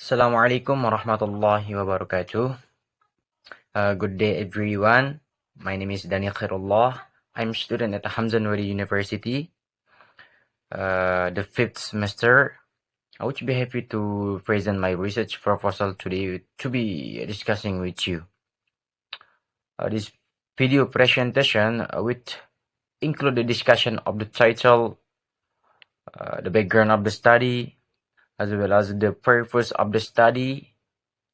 Assalamualaikum warahmatullahi wabarakatuh. Good day, everyone. My name is Dani Khairullah. I'm a student at Hamza Nouri University, the 5th semester. I would be happy to present my research proposal today to be discussing with you. This video presentation would include the discussion of the title, the background of the study, as well as the purpose of the study,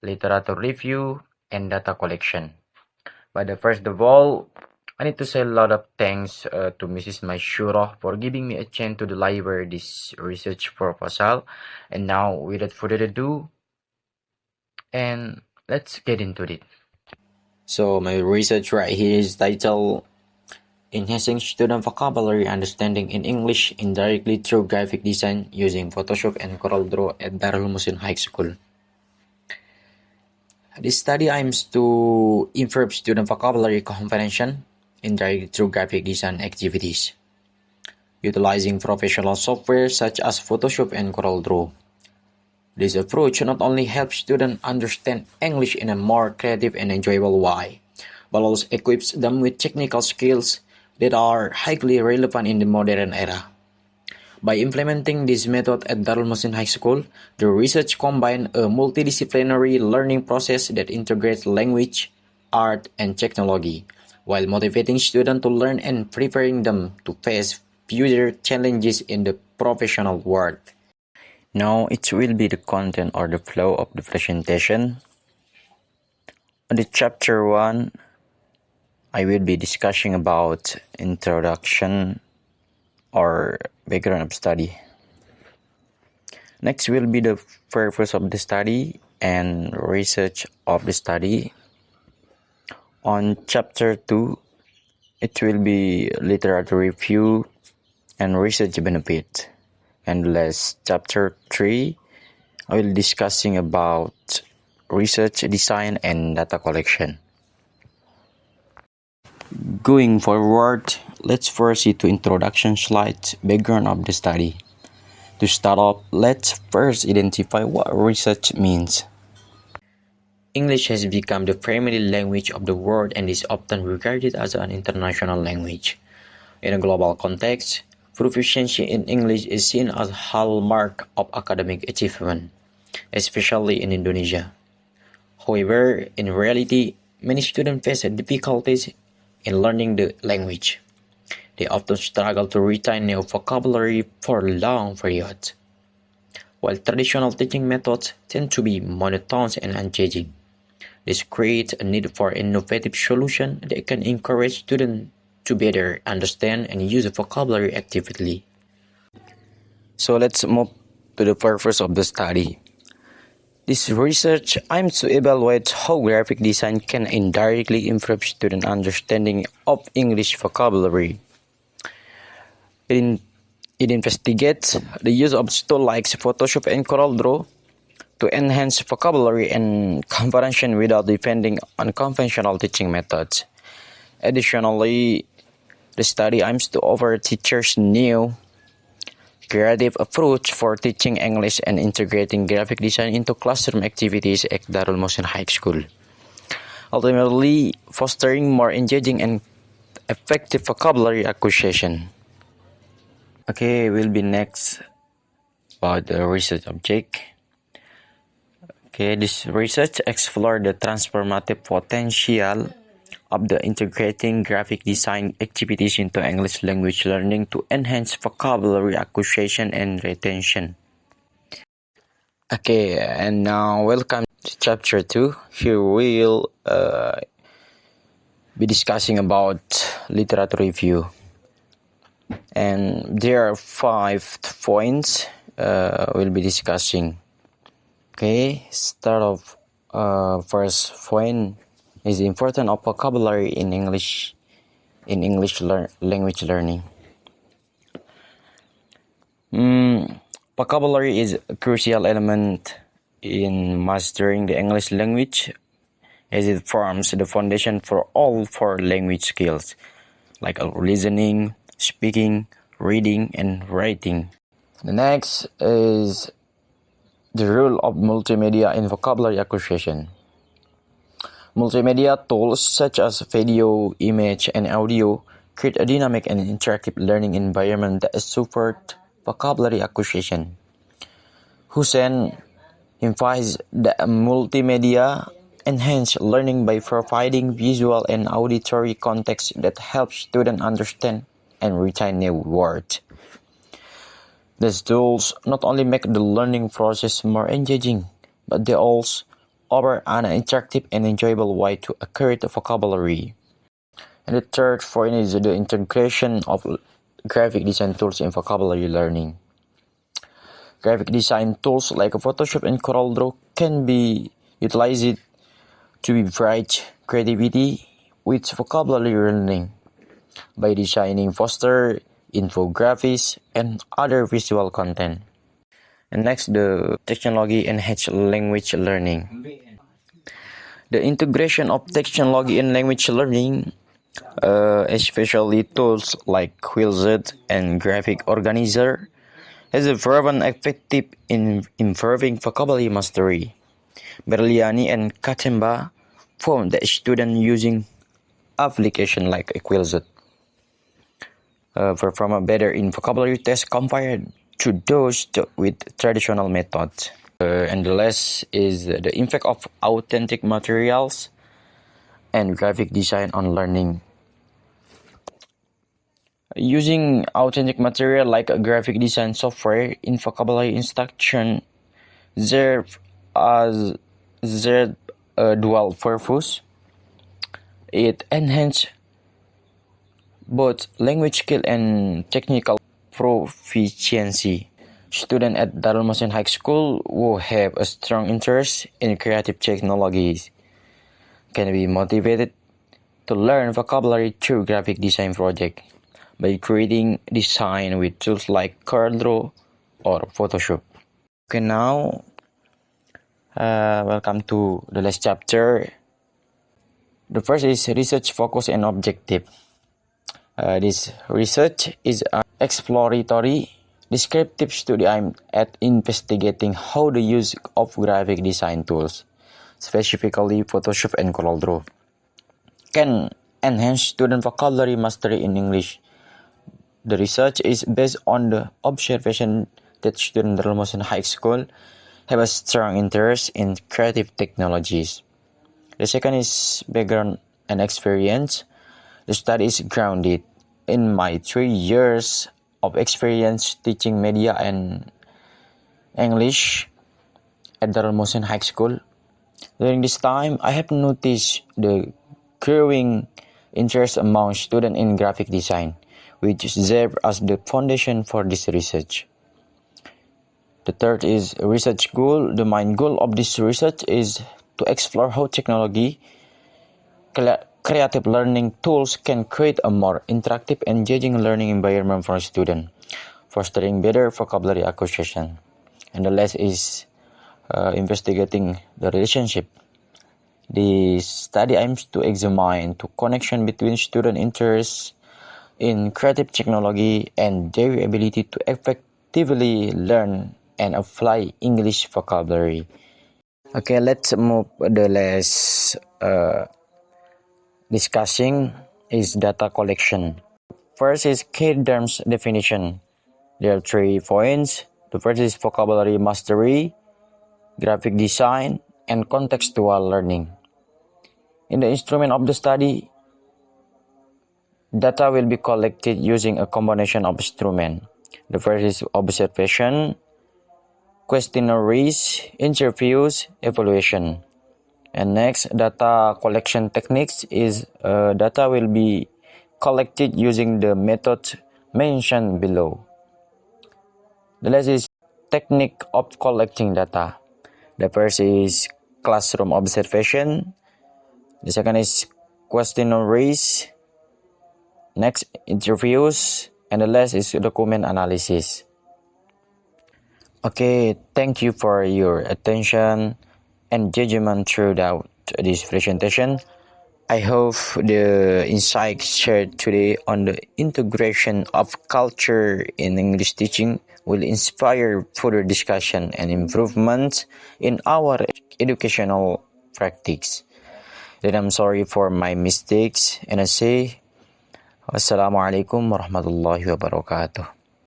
literature review, and data collection. But first of all, I need to say a lot of thanks to Mrs. Maishura for giving me a chance to deliver this research proposal. And now, without further ado, and let's get into it. So my research right here is titled Enhancing Student Vocabulary Understanding in English Indirectly Through Graphic Design Using Photoshop and CorelDRAW at Darul Muhsin High School. This study aims to improve student vocabulary comprehension indirectly through graphic design activities, utilizing professional software such as Photoshop and CorelDRAW. This approach not only helps students understand English in a more creative and enjoyable way, but also equips them with technical skills that are highly relevant in the modern era. By implementing this method at Darul Muhsin High School, the research combined a multidisciplinary learning process that integrates language, art, and technology, while motivating students to learn and preparing them to face future challenges in the professional world. Now it will be the content or the flow of the presentation. On the chapter 1, I will be discussing about introduction or background of study. Next will be the purpose of the study and research of the study. On chapter 2, it will be literature review and research benefit. And last chapter 3, I will be discussing about research design and data collection. Going forward, let's proceed to introduction slides, background of the study. To start off, let's first identify what research means. English has become the primary language of the world and is often regarded as an international language. In a global context, proficiency in English is seen as a hallmark of academic achievement, especially in Indonesia. However, in reality, many students face difficulties in learning the language. They often struggle to retain new vocabulary for long periods, while traditional teaching methods tend to be monotonous and engaging. This creates a need for innovative solutions that can encourage students to better understand and use the vocabulary actively. So let's move to the purpose of the study. This research aims to evaluate how graphic design can indirectly improve student understanding of English vocabulary. It investigates the use of tools like Photoshop and CorelDRAW to enhance vocabulary and comprehension without depending on conventional teaching methods. Additionally, the study aims to offer teachers new creative approach for teaching English and integrating graphic design into classroom activities at Darul Muhsin High School, ultimately fostering more engaging and effective vocabulary acquisition. Okay, we'll be next about the research object. Okay, this research explored the transformative potential of the integrating graphic design activities into English language learning to enhance vocabulary acquisition and retention. Okay, and now welcome to chapter 2. Here we'll be discussing about literature review. And there are 5 points we'll be discussing. Okay, start off first point is the importance of vocabulary in English language learning. Vocabulary is a crucial element in mastering the English language, as it forms the foundation for all 4 language skills, like listening, speaking, reading, and writing. The next is The role of multimedia in vocabulary acquisition. Multimedia tools such as video, image, and audio create a dynamic and interactive learning environment that supports vocabulary acquisition. Hussein emphasized that multimedia enhance learning by providing visual and auditory context that helps students understand and retain new words. These tools not only make the learning process more engaging, but they also offer an interactive and enjoyable way to acquire the vocabulary. And the third point is the integration of graphic design tools in vocabulary learning. Graphic design tools like Photoshop and CorelDRAW can be utilized to provide creativity with vocabulary learning by designing posters, infographics, and other visual content. And next, the technology enhanced language learning. The integration of technology in language learning, especially tools like Quillset and Graphic Organizer, has proven effective in improving vocabulary mastery. Berliani and Katemba found that students using applications like Quillset perform better in vocabulary tests compared to those with traditional methods. And the last is the impact of authentic materials and graphic design on learning. Using authentic material like a graphic design software in vocabulary instruction serves as a dual purpose. It enhances both language skill and technical proficiency. Students at Darul Muhsin High School who have a strong interest in creative technologies can be motivated to learn vocabulary through graphic design project by creating design with tools like CorelDRAW or Photoshop. Okay, now welcome to the last chapter. The first is research focus and objective. This research is an exploratory descriptive study aimed at investigating how the use of graphic design tools, specifically Photoshop and CorelDRAW, can enhance student vocabulary mastery in English. The research is based on the observation that students at Darul Muhsin High School have a strong interest in creative technologies. The second is background and experience. The study is grounded in my 3 years of experience teaching media and English at Darul Muhsin High School. During this time, I have noticed the growing interest among students in graphic design, which serves as the foundation for this research. The third is research goal. The main goal of this research is to explore how technology, creative learning tools can create a more interactive and engaging learning environment for students, fostering better vocabulary acquisition. And the last is investigating the relationship. The study aims to examine the connection between student interests in creative technology and their ability to effectively learn and apply English vocabulary. Okay, let's move the last discussing is data collection. First is key terms definition. There are 3 points. The first is vocabulary mastery, graphic design, and contextual learning. In the instrument of the study, data will be collected using a combination of instruments. The first is observation, questionnaires, interviews, evaluation. And next, data collection techniques is data will be collected using the method mentioned below. The last is technique of collecting data. The first is classroom observation. The second is questionnaires. Next, interviews. And the last is document analysis. Okay, thank you for your attention and judgment throughout this presentation. I hope the insights shared today on the integration of culture in English teaching will inspire further discussion and improvements in our educational practice. Then I'm sorry for my mistakes and I say Wassalamualaikum warahmatullahi wabarakatuh.